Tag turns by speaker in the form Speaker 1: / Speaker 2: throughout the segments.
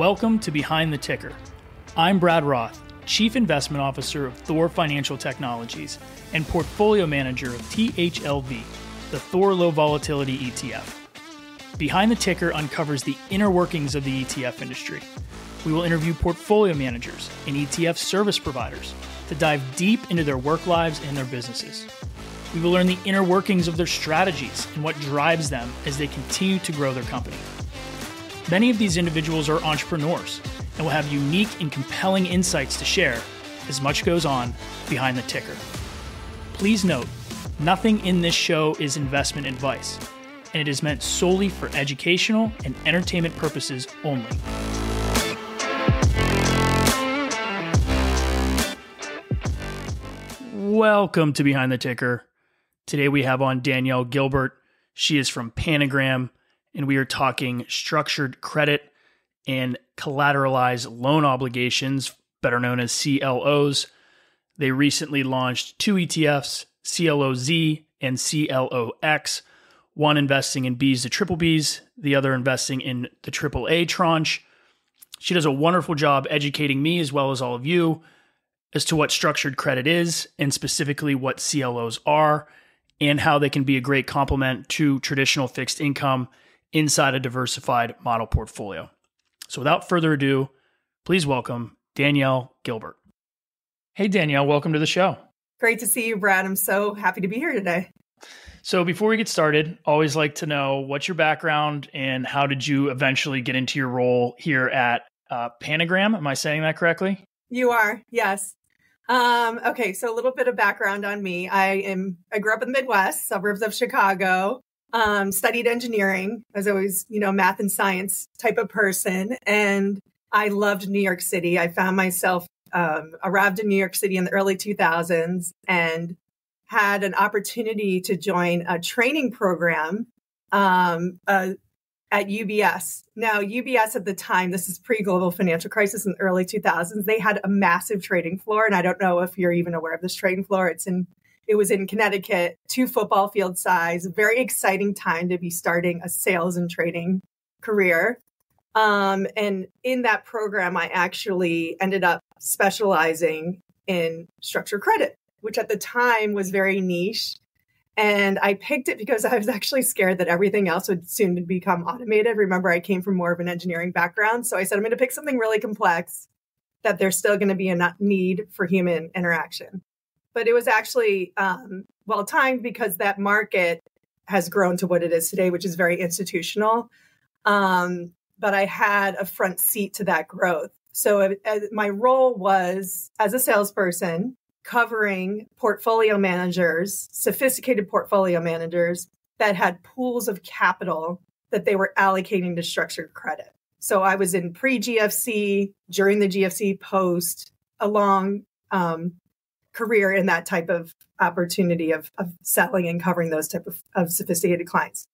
Speaker 1: Welcome to Behind the Ticker. I'm Brad Roth, Chief Investment Officer of Thor Financial Technologies and Portfolio Manager of THLV, the Thor Low Volatility ETF. Behind the Ticker uncovers the inner workings of the ETF industry. We will interview portfolio managers and ETF service providers to dive deep into their work lives and their businesses. We will learn the inner workings of their strategies and what drives them as they continue to grow their company. Many of these individuals are entrepreneurs and will have unique and compelling insights to share as much goes on behind the ticker. Please note, nothing in this show is investment advice, and it is meant solely for educational and entertainment purposes only. Welcome to Behind the Ticker. Today we have on Danielle Gilbert. She is from Panagram, and we are talking structured credit and collateralized loan obligations, better known as CLOs. They recently launched two ETFs, CLOZ and CLOX, one investing in Bs to triple Bs, the other investing in the AAA tranche. She does a wonderful job educating me as well as all of you as to what structured credit is and specifically what CLOs are and how they can be a great complement to traditional fixed income inside a diversified model portfolio. So without further ado, please welcome Danielle Gilbert. Hey, Danielle, welcome to the show.
Speaker 2: Great to see you, Brad. I'm so happy to be here today.
Speaker 1: So before we get started, always like to know what's your background and how did you eventually get into your role here at Panagram? Am I saying that correctly?
Speaker 2: You are, yes. Okay, so a little bit of background on me. I grew up in the Midwest, suburbs of Chicago. Studied engineering. I was always, math and science type of person. And I loved New York City. I found myself, arrived in New York City in the early 2000s and had an opportunity to join a training program, at UBS. Now, UBS at the time, this is pre-global financial crisis in the early 2000s, they had a massive trading floor. And I don't know if you're even aware of this trading floor. It was in Connecticut, 2 football field size, very exciting time to be starting a sales and trading career. And in that program, I actually ended up specializing in structured credit, which at the time was very niche. And I picked it because I was actually scared that everything else would soon become automated. Remember, I came from more of an engineering background. So I said, I'm going to pick something really complex that there's still going to be a need for human interaction. But it was actually well-timed because that market has grown to what it is today, which is very institutional. But I had a front seat to that growth. So my role was, as a salesperson, covering portfolio managers, sophisticated portfolio managers that had pools of capital that they were allocating to structured credit. So I was in pre-GFC, during the GFC, post, a long career in that type of opportunity of selling and covering those type of sophisticated clients.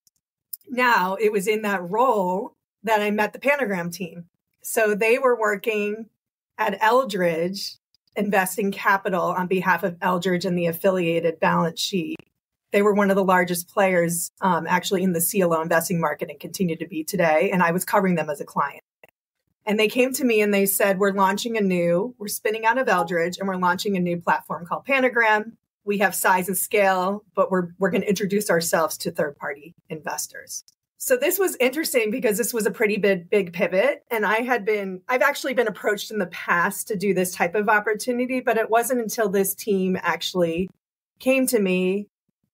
Speaker 2: Now, it was in that role that I met the Panagram team. So they were working at Eldridge, investing capital on behalf of Eldridge and the affiliated balance sheet. They were one of the largest players actually in the CLO investing market and continue to be today. And I was covering them as a client. And they came to me and they said, we're spinning out of Eldridge and we're launching a new platform called Panagram. We have size and scale, but we're going to introduce ourselves to third-party investors. So this was interesting because this was a pretty big pivot. And I've actually been approached in the past to do this type of opportunity, but it wasn't until this team actually came to me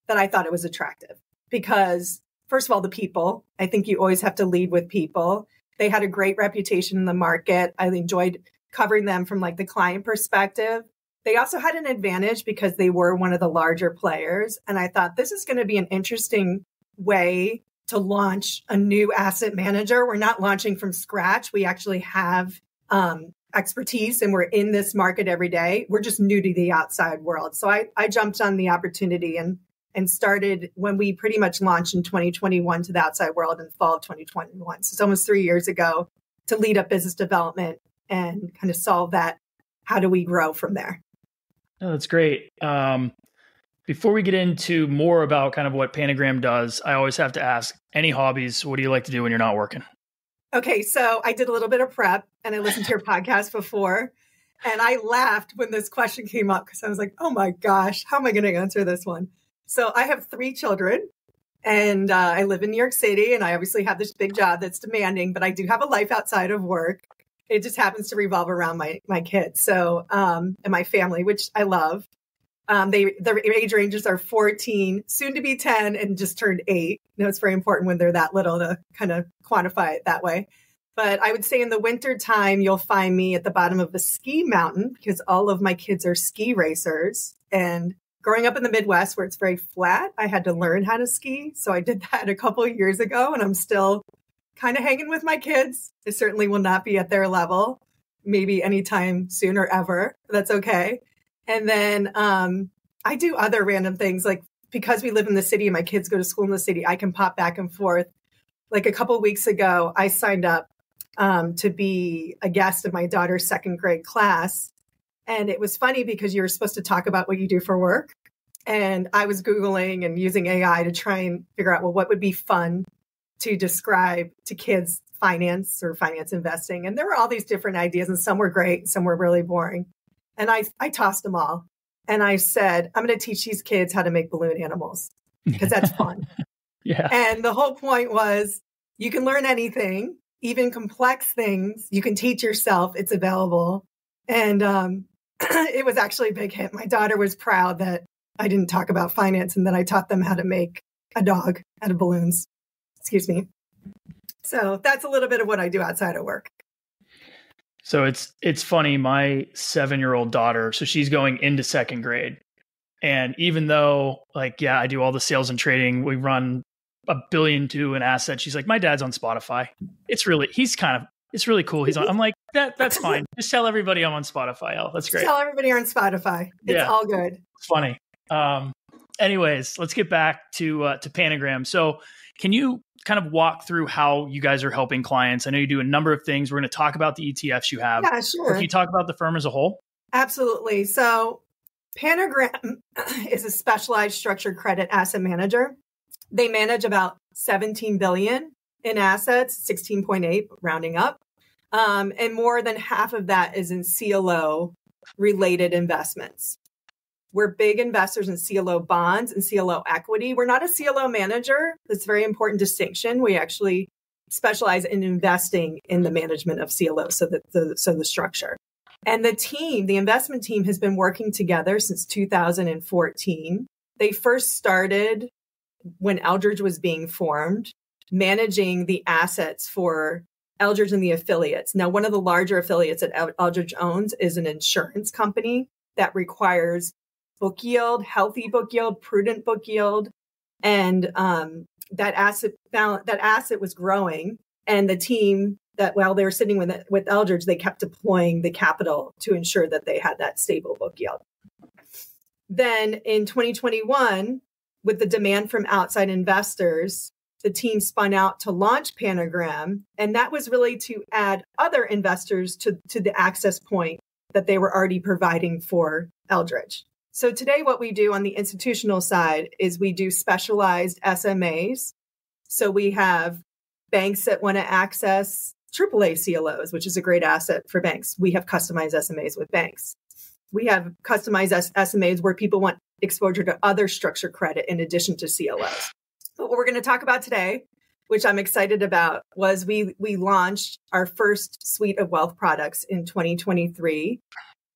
Speaker 2: that I thought it was attractive. Because first of all, the people, I think you always have to lead with people. They had a great reputation in the market. I enjoyed covering them from the client perspective. They also had an advantage because they were one of the larger players. And I thought this is going to be an interesting way to launch a new asset manager. We're not launching from scratch. We actually have expertise and we're in this market every day. We're just new to the outside world. So I jumped on the opportunity and started when we pretty much launched in 2021 to the outside world in fall of 2021. So it's almost 3 years ago to lead up business development and kind of solve that. How do we grow from there?
Speaker 1: Oh, that's great. Before we get into more about kind of what Panagram does, I always have to ask, any hobbies? What do you like to do when you're not working?
Speaker 2: Okay, so I did a little bit of prep and I listened to your podcast before, and I laughed when this question came up because I was like, oh my gosh, how am I going to answer this one? So I have 3 children and I live in New York City, and I obviously have this big job that's demanding, but I do have a life outside of work. It just happens to revolve around my kids. So, and my family, which I love. Their age ranges are 14, soon to be 10, and just turned 8. You know, it's very important when they're that little to kind of quantify it that way. But I would say in the winter time, you'll find me at the bottom of a ski mountain because all of my kids are ski racers. And growing up in the Midwest where it's very flat, I had to learn how to ski. So I did that a couple of years ago, and I'm still kind of hanging with my kids. It certainly will not be at their level, maybe anytime soon or ever. That's okay. And then I do other random things, like because we live in the city and my kids go to school in the city, I can pop back and forth. Like a couple of weeks ago, I signed up to be a guest of my daughter's 2nd grade class. And it was funny because you were supposed to talk about what you do for work. And I was Googling and using AI to try and figure out, well, what would be fun to describe to kids finance or finance investing. And there were all these different ideas, and some were great, some were really boring. And I tossed them all. And I said, I'm going to teach these kids how to make balloon animals because that's fun.
Speaker 1: Yeah.
Speaker 2: And the whole point was you can learn anything, even complex things. You can teach yourself. It's available. And it was actually a big hit. My daughter was proud that I didn't talk about finance and that I taught them how to make a dog out of balloons. Excuse me. So that's a little bit of what I do outside of work.
Speaker 1: So it's funny. My 7-year-old daughter, so she's going into 2nd grade. And even though I do all the sales and trading, we run $1 billion in assets. She's like, my dad's on Spotify. It's really cool. He's on. I'm like, that's fine. Just tell everybody I'm on Spotify. Oh, that's great.
Speaker 2: Tell everybody you're on Spotify. It's all good.
Speaker 1: It's funny. Anyways, let's get back to Panagram. So can you kind of walk through how you guys are helping clients? I know you do a number of things. We're going to talk about the ETFs you have.
Speaker 2: Yeah, sure.
Speaker 1: Can you talk about the firm as a whole?
Speaker 2: Absolutely. So Panagram is a specialized structured credit asset manager. They manage about 17 billion in assets, 16.8 rounding up. And more than half of that is in CLO related investments. We're big investors in CLO bonds and CLO equity. We're not a CLO manager. That's a very important distinction. We actually specialize in investing in the management of CLOs, so the structure. And the investment team has been working together since 2014. They first started when Eldridge was being formed, managing the assets for Eldridge and the affiliates. Now, one of the larger affiliates that Eldridge owns is an insurance company that requires book yield, healthy book yield, prudent book yield. And that asset was growing. And the team that while they were sitting with Eldridge, they kept deploying the capital to ensure that they had that stable book yield. Then in 2021, with the demand from outside investors, the team spun out to launch Panagram. And that was really to add other investors to the access point that they were already providing for Eldridge. So today what we do on the institutional side is we do specialized SMAs. So we have banks that want to access AAA CLOs, which is a great asset for banks. We have customized SMAs with banks. We have customized SMAs where people want exposure to other structured credit in addition to CLOs. But what we're going to talk about today, which I'm excited about, was we launched our first suite of wealth products in 2023.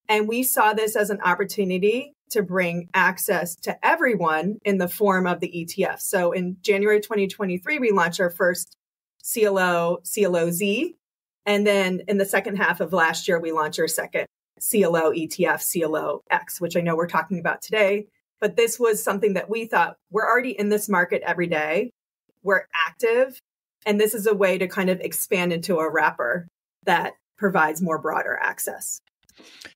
Speaker 2: And we saw this as an opportunity to bring access to everyone in the form of the ETF. So in January 2023, we launched our first CLOZ. And then in the second half of last year, we launched our second CLO ETF, CLOX, which I know we're talking about today. But this was something that we thought we're already in this market every day. We're active. And this is a way to kind of expand into a wrapper that provides more broader access.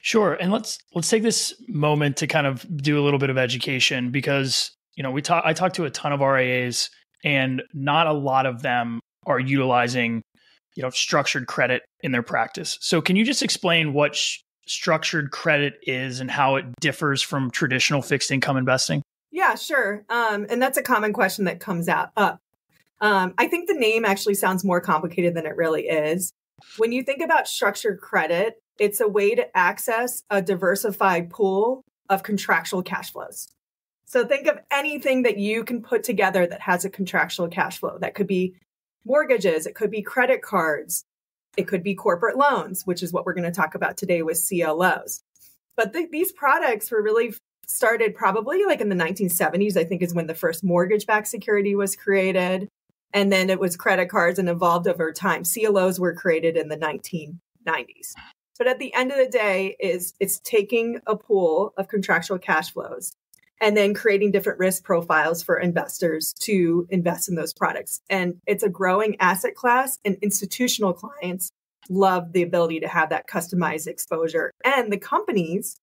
Speaker 1: Sure. And let's take this moment to kind of do a little bit of education because, I talk to a ton of RIAs and not a lot of them are utilizing, structured credit in their practice. So can you just explain what structured credit is and how it differs from traditional fixed income investing?
Speaker 2: Yeah, sure. And that's a common question that comes up. I think the name actually sounds more complicated than it really is. When you think about structured credit, it's a way to access a diversified pool of contractual cash flows. So think of anything that you can put together that has a contractual cash flow. That could be mortgages, it could be credit cards, it could be corporate loans, which is what we're going to talk about today with CLOs. But these products were really started probably like in the 1970s, I think is when the first mortgage-backed security was created. And then it was credit cards and evolved over time. CLOs were created in the 1990s. But at the end of the day, it's taking a pool of contractual cash flows and then creating different risk profiles for investors to invest in those products. And it's a growing asset class, and institutional clients love the ability to have that customized exposure. And the companies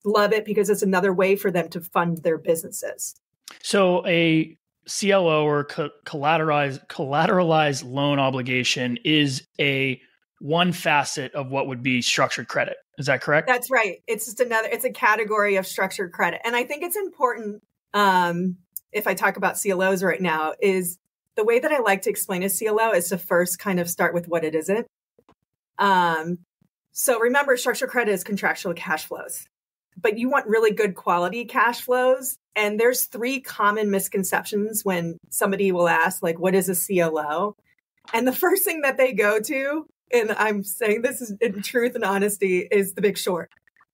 Speaker 2: love it because it's another way for them to fund their businesses.
Speaker 1: So a CLO or collateralized loan obligation is a one facet of what would be structured credit. Is that correct?
Speaker 2: That's right. It's a category of structured credit. And I think it's important, if I talk about CLOs right now, is the way that I like to explain a CLO is to first kind of start with what it isn't. So remember, structured credit is contractual cash flows, but you want really good quality cash flows. And there's three common misconceptions when somebody will ask, like, what is a CLO? And the first thing that they go to, and I'm saying this is in truth and honesty, is The Big Short.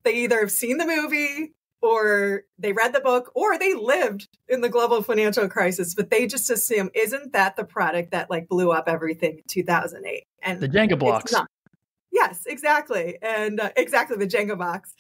Speaker 2: They either have seen the movie or they read the book or they lived in the global financial crisis, but they just assume, isn't that the product that like blew up everything in 2008? And
Speaker 1: the Jenga blocks.
Speaker 2: It's not. Yes, exactly. And exactly the Jenga box.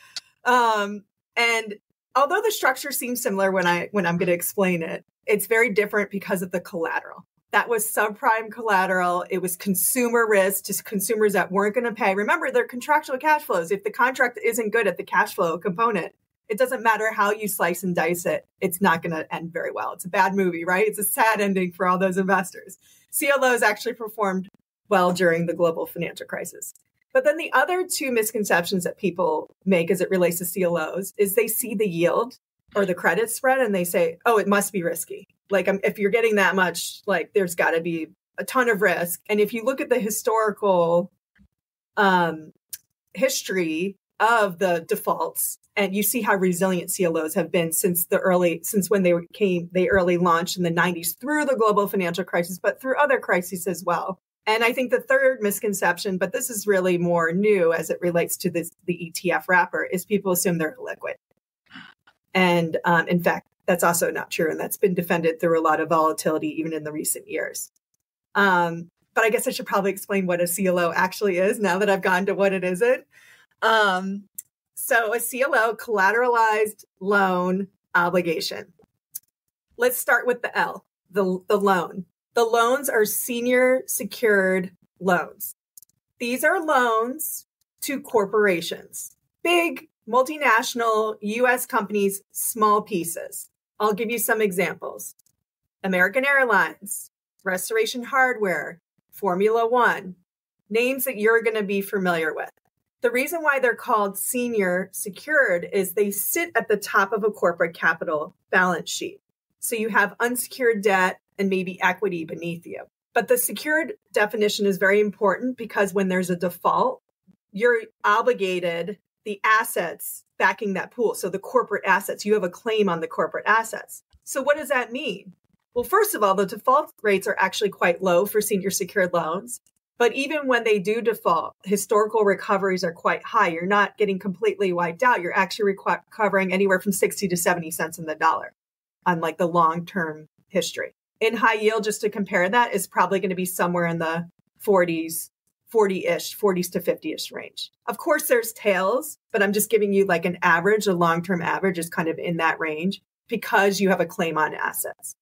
Speaker 2: And although the structure seems similar when I'm going to explain it, it's very different because of the collateral. That was subprime collateral. It was consumer risk, just consumers that weren't going to pay. Remember, they're contractual cash flows. If the contract isn't good at the cash flow component, it doesn't matter how you slice and dice it. It's not going to end very well. It's a bad movie, right? It's a sad ending for all those investors. CLOs actually performed well during the global financial crisis. But then the other two misconceptions that people make as it relates to CLOs is they see the yield or the credit spread and they say, oh, it must be risky. Like if you're getting that much, like there's got to be a ton of risk. And if you look at the historical history of the defaults and you see how resilient CLOs have been since when they early launched in the 90s through the global financial crisis, but through other crises as well. And I think the third misconception, but this is really more new as it relates to the ETF wrapper, is people assume they're liquid. And in fact, that's also not true. And that's been defended through a lot of volatility, even in the recent years. But I guess I should probably explain what a CLO actually is now that I've gone to what it isn't. So a CLO, collateralized loan obligation. Let's start with the L, the loan. The loans are senior secured loans. These are loans to corporations, big multinational U.S. companies, small pieces. I'll give you some examples. American Airlines, Restoration Hardware, Formula One, names that you're going to be familiar with. The reason why they're called senior secured is they sit at the top of a corporate capital balance sheet. So you have unsecured debt and maybe equity beneath you. But the secured definition is very important because when there's a default, you're obligated the assets backing that pool. So the corporate assets, you have a claim on the corporate assets. So what does that mean? Well, first of all, the default rates are actually quite low for senior secured loans. But even when they do default, historical recoveries are quite high. You're not getting completely wiped out. You're actually recovering anywhere from 60 to 70 cents in the dollar on like the long-term history. In high yield, just to compare that, is probably going to be somewhere in the 40s to 50-ish range. Of course, there's tails, but I'm just giving you like an average, a long-term average is kind of in that range because you have a claim on assets.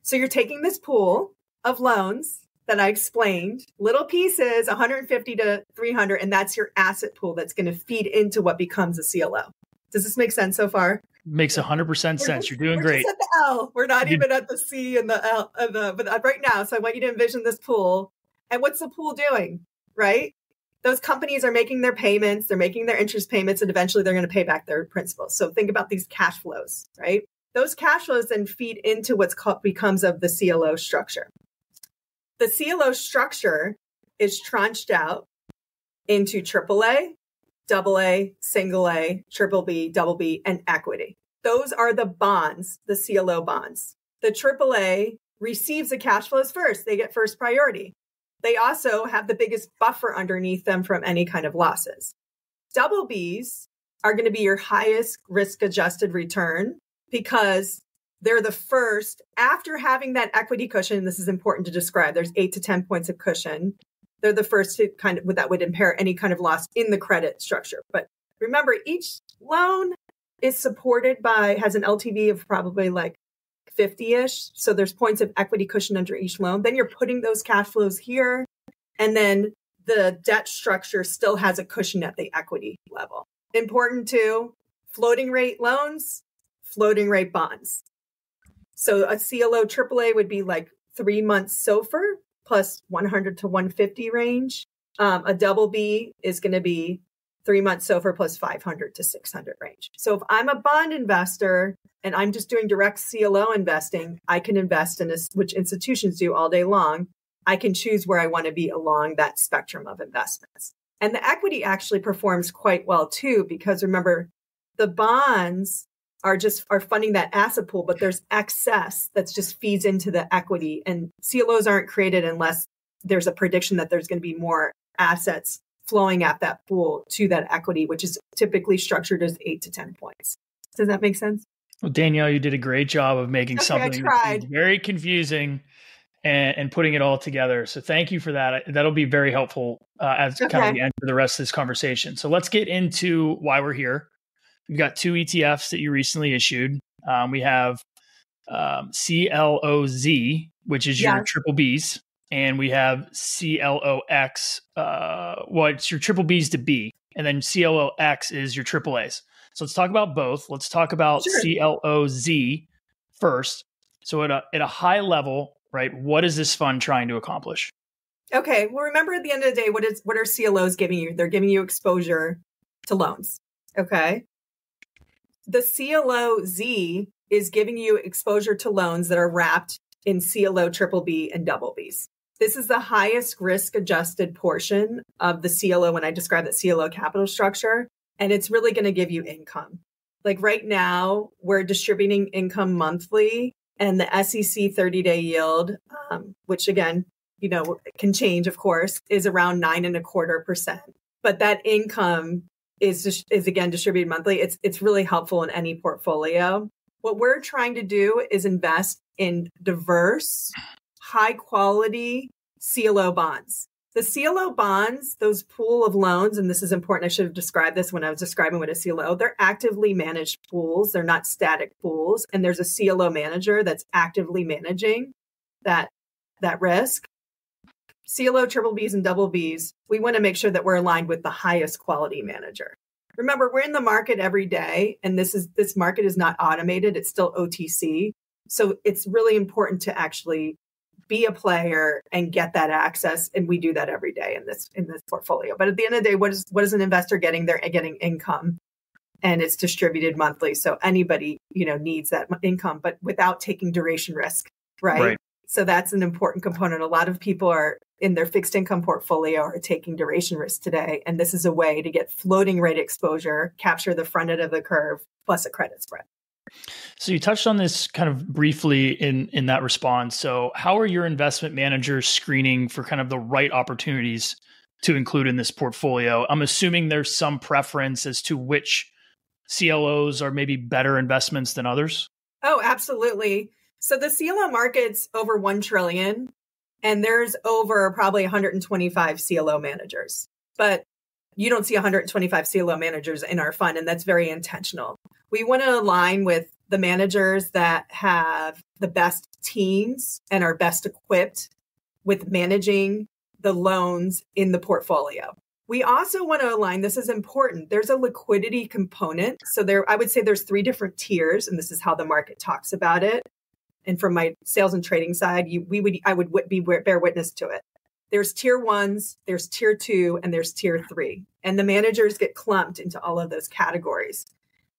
Speaker 2: So you're taking this pool of loans that I explained, little pieces, 150 to 300, and that's your asset pool that's going to feed into what becomes a CLO. Does this make sense so far?
Speaker 1: Makes 100% sense. You're doing great.
Speaker 2: We're just at the L. We're not even at the C and the L, but right now. So I want you to envision this pool. And what's the pool doing, right? Those companies are making their payments, they're making their interest payments, and eventually they're going to pay back their principal. So think about these cash flows, right? Those cash flows then feed into what's called becomes of the CLO structure. The CLO structure is tranched out into AAA, AA, single A, triple B, double B, and equity. Those are the bonds, the CLO bonds. The AAA receives the cash flows first. They get first priority. They also have the biggest buffer underneath them from any kind of losses. Double Bs are going to be your highest risk-adjusted return because they're the first, after having that equity cushion, this is important to describe, there's 8 to 10 points of cushion. They're the first to that would impair any kind of loss in the credit structure. But remember, each loan is supported by, has an LTV of probably like 50-ish. So there's points of equity cushion under each loan. Then you're putting those cash flows here. And then the debt structure still has a cushion at the equity level. Important too, floating rate loans, floating rate bonds. So a CLO AAA would be like 3 months SOFR plus 100 to 150 range. A double B is going to be 3 months SOFR plus 500 to 600 range. So if I'm a bond investor and I'm just doing direct CLO investing, I can invest in this, which institutions do all day long. I can choose where I want to be along that spectrum of investments. And the equity actually performs quite well too, because remember, the bonds are funding that asset pool, but there's excess that just feeds into the equity. And CLOs aren't created unless there's a prediction that there's going to be more assets flowing at that pool to that equity, which is typically structured as 8 to 10 points. Does that make sense?
Speaker 1: Well, Danielle, you did a great job of making something that's very confusing and putting it all together. So thank you for that. That'll be very helpful as kind of the end of the rest of this conversation. So let's get into why we're here. We've got 2 ETFs that you recently issued. We have CLOZ, which is your triple Bs, and we have CLOX. It's your triple Bs to B, and then CLOX is your triple As. So let's talk about both. Let's talk about CLOZ first. So at a high level, right, what is this fund trying to accomplish?
Speaker 2: Okay. Well, remember at the end of the day, what are CLOs giving you? They're giving you exposure to loans. Okay. The CLOZ is giving you exposure to loans that are wrapped in CLO triple B and double Bs. This is the highest risk adjusted portion of the CLO when I describe the CLO capital structure. And it's really going to give you income. Like right now, we're distributing income monthly, and the SEC 30-day yield, which again, can change, of course, is around 9.25%. But that income is again distributed monthly. It's really helpful in any portfolio. What we're trying to do is invest in diverse, high quality CLO bonds. The CLO bonds, those pool of loans, and this is important, I should have described this when I was describing what a CLO, they're actively managed pools. They're not static pools. And there's a CLO manager that's actively managing that risk. CLO triple Bs and double Bs, we want to make sure that we're aligned with the highest quality manager. Remember, we're in the market every day, and this market is not automated. It's still OTC. So it's really important to actually be a player and get that access. And we do that every day in this portfolio. But at the end of the day, what is an investor getting? They're getting income, and it's distributed monthly. So anybody, needs that income, but without taking duration risk, right? So that's an important component. A lot of people are in their fixed income portfolio are taking duration risk today. And this is a way to get floating rate exposure, capture the front end of the curve, plus a credit spread.
Speaker 1: So you touched on this kind of briefly in that response. So how are your investment managers screening for kind of the right opportunities to include in this portfolio? I'm assuming there's some preference as to which CLOs are maybe better investments than others.
Speaker 2: Oh, absolutely. So the CLO market's over $1 trillion, and there's over probably 125 CLO managers. But you don't see 125 CLO managers in our fund, and that's very intentional. We want to align with the managers that have the best teams and are best equipped with managing the loans in the portfolio. We also want to align, this is important, there's a liquidity component. So I would say there's 3 different tiers, and this is how the market talks about it. And from my sales and trading side, I would bear witness to it. There's tier 1s, there's tier 2, and there's tier 3. And the managers get clumped into all of those categories.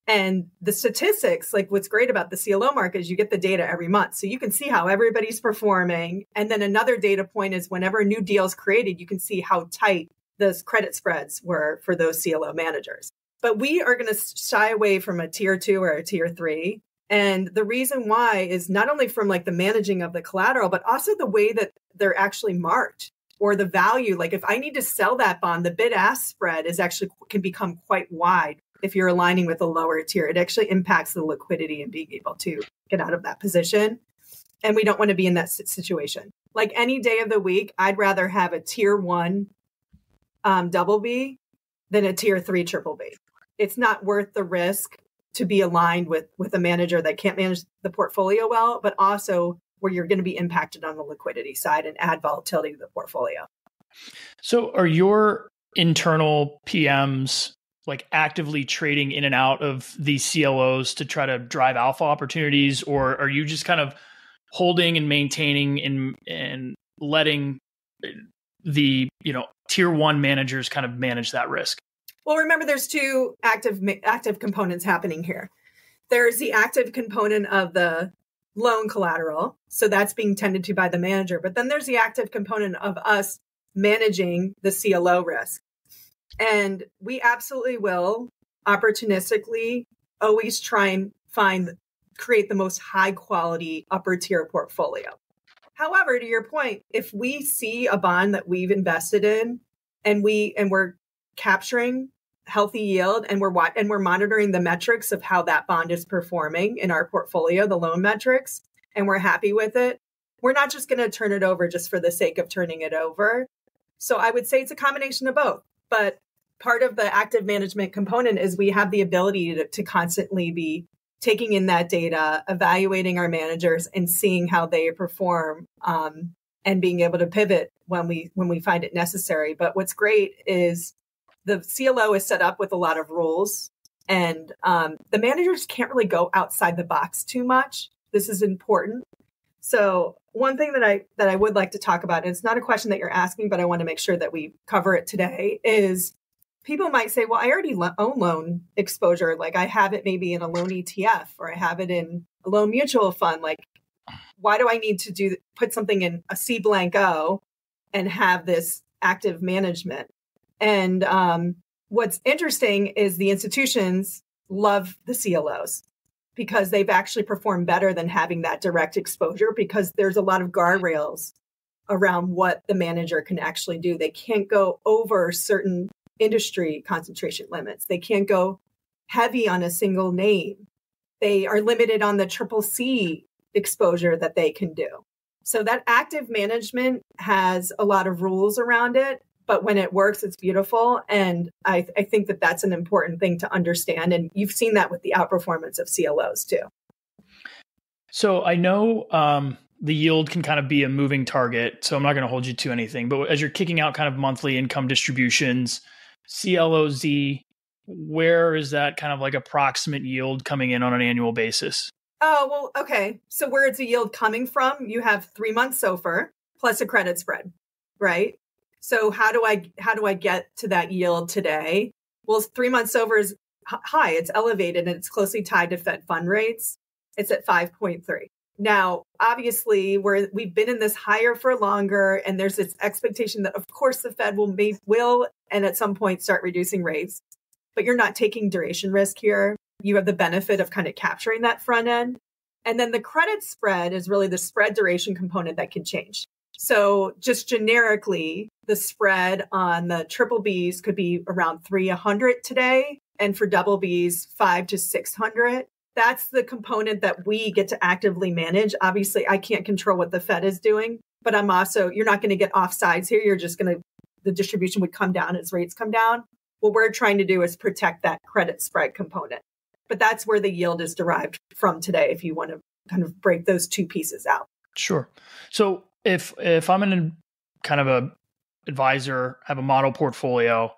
Speaker 2: And the statistics, like what's great about the CLO market is you get the data every month. So you can see how everybody's performing. And then another data point is whenever a new deal is created, you can see how tight those credit spreads were for those CLO managers. But we are going to shy away from a tier 2 or a tier 3. And the reason why is not only from like the managing of the collateral, but also the way that they're actually marked or the value. Like if I need to sell that bond, the bid-ask spread is actually can become quite wide. If you're aligning with a lower tier, it actually impacts the liquidity and being able to get out of that position. And we don't want to be in that situation. Like any day of the week, I'd rather have a tier 1 double B than a tier 3 triple B. It's not worth the risk to be aligned with a manager that can't manage the portfolio well, but also where you're going to be impacted on the liquidity side and add volatility to the portfolio.
Speaker 1: So are your internal PMs like actively trading in and out of these CLOs to try to drive alpha opportunities, or are you just kind of holding and maintaining and letting the, tier 1 managers kind of manage that risk?
Speaker 2: Well, remember there's two active components happening here. There's the active component of the loan collateral. So that's being tended to by the manager. But then there's the active component of us managing the CLO risk. And we absolutely will opportunistically always try and create the most high quality upper tier portfolio. However, to your point, if we see a bond that we've invested in and we're capturing healthy yield and we're monitoring the metrics of how that bond is performing in our portfolio, the loan metrics, and we're happy with it, we're not just going to turn it over just for the sake of turning it over. So I would say it's a combination of both. But part of the active management component is we have the ability to constantly be taking in that data, evaluating our managers and seeing how they perform, and being able to pivot when we find it necessary. But what's great is the CLO is set up with a lot of rules, and the managers can't really go outside the box too much. This is important. So one thing that I would like to talk about, and it's not a question that you're asking, but I want to make sure that we cover it today, is people might say, well, I already own loan exposure. Like I have it maybe in a loan ETF or I have it in a loan mutual fund. Like, why do I need to put something in a C blank O and have this active management? And what's interesting is the institutions love the CLOs because they've actually performed better than having that direct exposure because there's a lot of guardrails around what the manager can actually do. They can't go over certain industry concentration limits. They can't go heavy on a single name. They are limited on the triple C exposure that they can do. So that active management has a lot of rules around it, but when it works, it's beautiful. And I think that that's an important thing to understand. And you've seen that with the outperformance of CLOs too.
Speaker 1: So I know the yield can kind of be a moving target, so I'm not going to hold you to anything. But as you're kicking out kind of monthly income distributions, CLOZ, where is that kind of like approximate yield coming in on an annual basis?
Speaker 2: Oh, well, okay. So where is the yield coming from? You have 3 months SOFR plus a credit spread, right? So how do I get to that yield today? Well, 3 months SOFR is high. It's elevated and it's closely tied to Fed fund rates. It's at 5.3. Now, obviously, we've been in this higher for longer, and there's this expectation that, of course, the Fed will and at some point start reducing rates. But you're not taking duration risk here. You have the benefit of kind of capturing that front end. And then the credit spread is really the spread duration component that can change. So just generically, the spread on the triple Bs could be around 300 today. And for double Bs, 500 to 600. That's the component that we get to actively manage. Obviously, I can't control what the Fed is doing, but you're not going to get offsides here. The distribution would come down as rates come down. What we're trying to do is protect that credit spread component. But that's where the yield is derived from today, if you want to kind of break those two pieces out. Sure.
Speaker 1: So if I'm an kind of a advisor, have a model portfolio,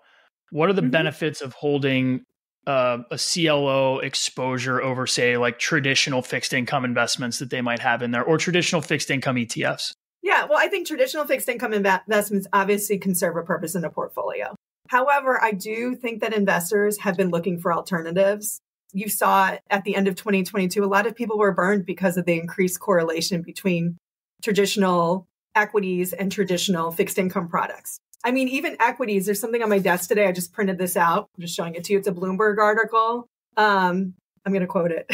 Speaker 1: what are the benefits of holding a CLO exposure over, say, like traditional fixed income investments that they might have in there, or traditional fixed income ETFs?
Speaker 2: Yeah, well, I think traditional fixed income investments obviously can serve a purpose in a portfolio. However, I do think that investors have been looking for alternatives. you saw at the end of 2022, a lot of people were burned because of the increased correlation between traditional equities and traditional fixed income products. I mean, even equities, there's something on my desk today. I just printed this out. I'm just showing it to you. It's a Bloomberg article. I'm going to quote it.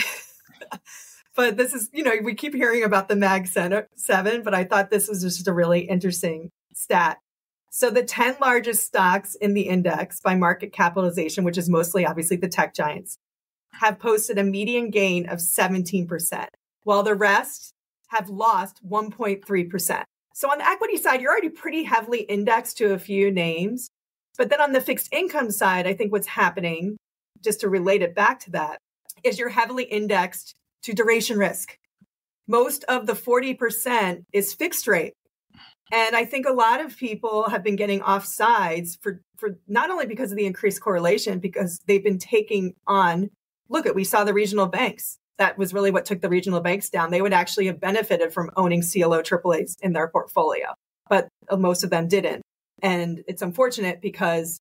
Speaker 2: But this is, we keep hearing about the Mag 7, but I thought this was just a really interesting stat. So the 10 largest stocks in the index by market capitalization, which is mostly obviously the tech giants, have posted a median gain of 17%, while the rest have lost 1.3%. So on the equity side, you're already pretty heavily indexed to a few names. But then on the fixed income side, I think what's happening, just to relate it back to that, is you're heavily indexed to duration risk. Most of the 40% is fixed rate. And I think a lot of people have been getting off sides for not only because of the increased correlation, because they've been taking on, we saw the regional banks. That was really what took the regional banks down. They would actually have benefited from owning CLO AAAs in their portfolio, but most of them didn't. And it's unfortunate because,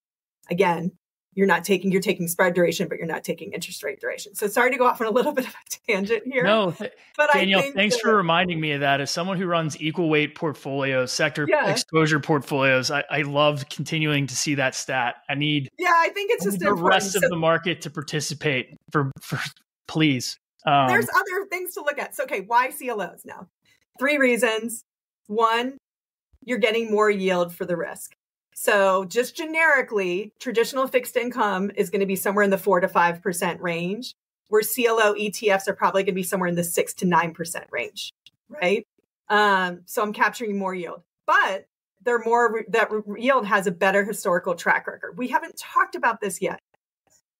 Speaker 2: again, you're taking spread duration, but you're not taking interest rate duration. So sorry to go off on a little bit of a tangent here.
Speaker 1: No,
Speaker 2: but
Speaker 1: Danielle, thanks for reminding me of that. As someone who runs equal weight portfolios, sector exposure portfolios, I love continuing to see that stat. I think it's just
Speaker 2: the
Speaker 1: rest of the market to participate for please.
Speaker 2: There's other things to look at. So, why CLOs now? 3 reasons. 1, you're getting more yield for the risk. So just generically, traditional fixed income is going to be somewhere in the 4 to 5% range, where CLO ETFs are probably going to be somewhere in the 6 to 9% range, right? So I'm capturing more yield, but that yield has a better historical track record. We haven't talked about this yet.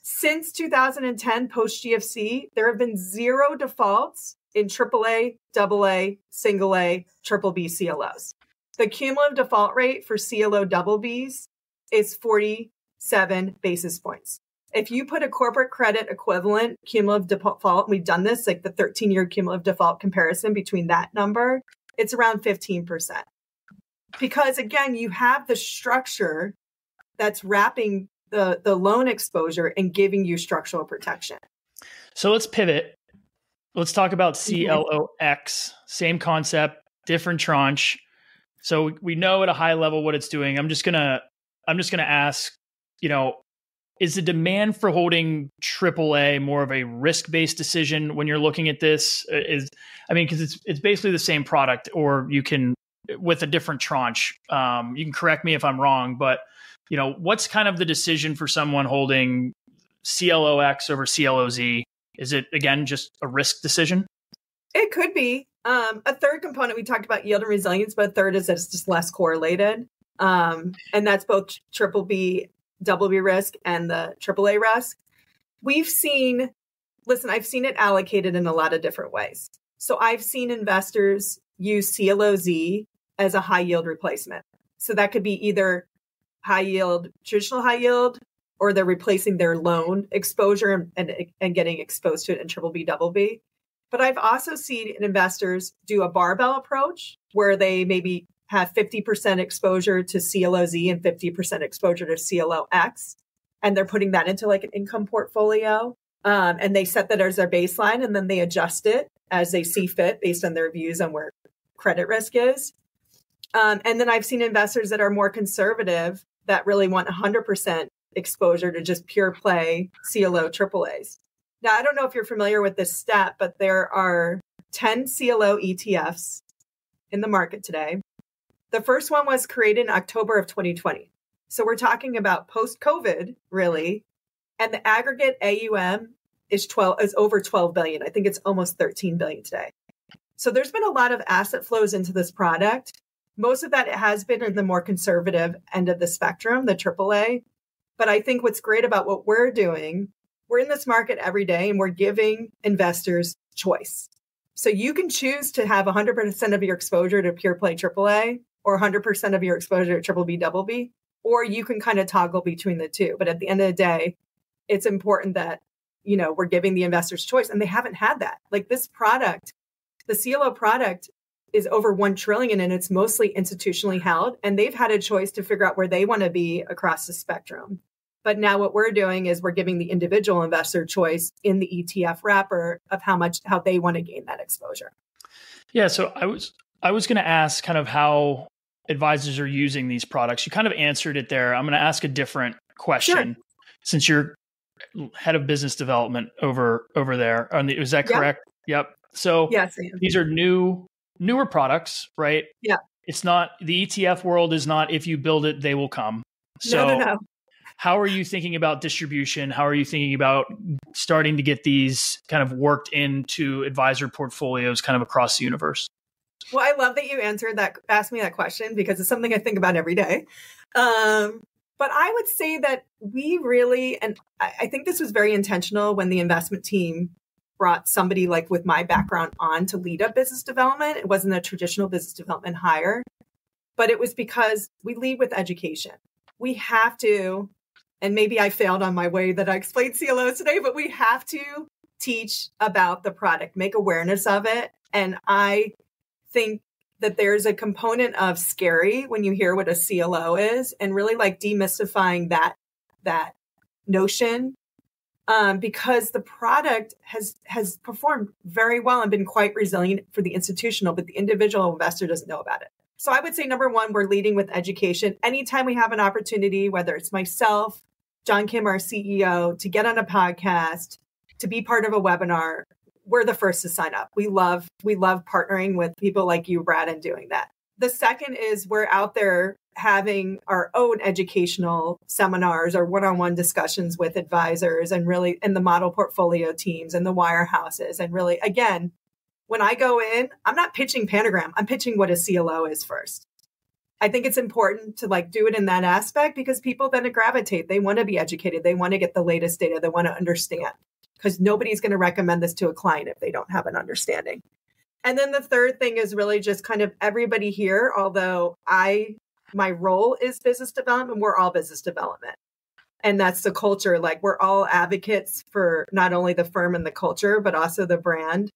Speaker 2: Since 2010, post GFC, there have been 0 defaults in AAA, AA, single A, triple B CLOs. The cumulative default rate for CLO double Bs is 47 basis points. If you put a corporate credit equivalent cumulative default, we've done this, like the 13-year cumulative default comparison between that number, it's around 15%. Because again, you have the structure that's wrapping the loan exposure and giving you structural protection.
Speaker 1: So let's pivot. Let's talk about CLOX. Same concept, different tranche. So we know at a high level what it's doing. I'm just gonna ask, is the demand for holding AAA more of a risk-based decision when you're looking at this? Because it's basically the same product, or you can with a different tranche. You can correct me if I'm wrong, but what's kind of the decision for someone holding CLOX over CLOZ? Is it again just a risk decision?
Speaker 2: It could be. A third component, we talked about yield and resilience, but a third is that it's just less correlated. And that's both triple B, double B risk and the AAA risk. I've seen it allocated in a lot of different ways. So I've seen investors use CLOZ as a high yield replacement. So that could be either high yield, traditional high yield, or they're replacing their loan exposure and getting exposed to it in triple B, double B. But I've also seen investors do a barbell approach where they maybe have 50% exposure to CLOZ and 50% exposure to CLOX. And they're putting that into like an income portfolio. And they set that as their baseline, and then they adjust it as they see fit based on their views on where credit risk is. And then I've seen investors that are more conservative that really want 100% exposure to just pure play CLO AAAs. Now, I don't know if you're familiar with this stat, but there are 10 CLO ETFs in the market today. The first one was created in October of 2020. So we're talking about post-COVID, really. And the aggregate AUM is over 12 billion. I think it's almost 13 billion today. So there's been a lot of asset flows into this product. Most of that has been in the more conservative end of the spectrum, the AAA. But I think what's great about what we're doing, we're in this market every day and we're giving investors choice. So you can choose to have 100% of your exposure to pure play AAA or 100% of your exposure to triple B, double B, or you can kind of toggle between the two. But at the end of the day, it's important that, we're giving the investors choice, and they haven't had that. Like this product, the CLO product is over 1 trillion and it's mostly institutionally held, and they've had a choice to figure out where they want to be across the spectrum. But now what we're doing is we're giving the individual investor choice in the ETF wrapper of how they want to gain that exposure.
Speaker 1: Yeah. So I was going to ask kind of how advisors are using these products. You kind of answered it there. I'm going to ask a different question. Sure. Since you're head of business development over there. Is that correct? Yep. So
Speaker 2: yes,
Speaker 1: these are newer products, right?
Speaker 2: Yeah.
Speaker 1: It's not, the ETF world is not, if you build it, they will come. So
Speaker 2: no.
Speaker 1: How are you thinking about distribution? How are you thinking about starting to get these kind of worked into advisor portfolios kind of across the universe?
Speaker 2: Well, I love that you asked me that question, because it's something I think about every day. But I would say that we really, and I think this was very intentional when the investment team brought somebody like with my background on to lead up business development. It wasn't a traditional business development hire, but it was because we lead with education. We have to, and maybe I failed on my way that I explained CLOs today, but we have to teach about the product, make awareness of it. And I think that there's a component of scary when you hear what a CLO is, and really like demystifying that notion, because the product has performed very well and been quite resilient for the institutional, but the individual investor doesn't know about it. So I would say, number one, we're leading with education. Anytime we have an opportunity, whether it's myself, John Kim, our CEO, to get on a podcast, to be part of a webinar, we're the first to sign up. We love partnering with people like you, Brad, and doing that. The second is we're out there having our own educational seminars or one-on-one discussions with advisors and the model portfolio teams and the wirehouses. And really, again, when I go in, I'm not pitching Panagram. I'm pitching what a CLO is first. I think it's important to do it in that aspect, because people then gravitate. They want to be educated. They want to get the latest data. They want to understand, because nobody's going to recommend this to a client if they don't have an understanding. And then the third thing is really just kind of everybody here, although my role is business development, we're all business development. And that's the culture. We're all advocates for not only the firm and the culture, but also the brand.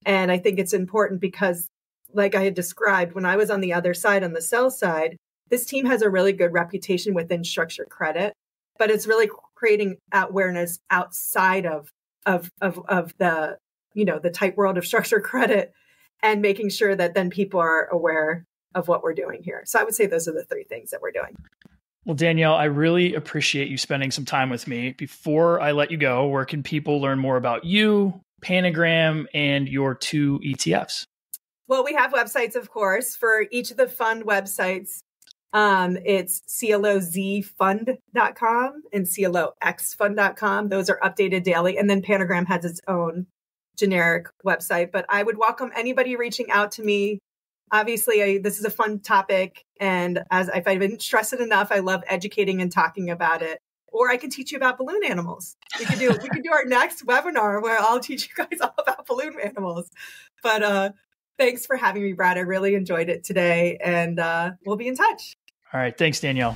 Speaker 2: And I think it's important because, like I had described, when I was on the other side, on the sell side, this team has a really good reputation within structured credit, but it's really creating awareness outside of the, the tight world of structured credit, and making sure that then people are aware of what we're doing here. So I would say those are the three things that we're doing.
Speaker 1: Well, Danielle, I really appreciate you spending some time with me. Before I let you go, where can people learn more about you, Panagram, and your two ETFs?
Speaker 2: Well, we have websites, of course, for each of the fund websites. It's CLOZfund.com and CLOXfund.com. Those are updated daily. And then Panagram has its own generic website. But I would welcome anybody reaching out to me. Obviously, this is a fun topic. And if I didn't stress it enough, I love educating and talking about it. Or I can teach you about balloon animals. We could do our next webinar where I'll teach you guys all about balloon animals. But thanks for having me, Brad. I really enjoyed it today. And we'll be in touch.
Speaker 1: All right. Thanks, Danielle.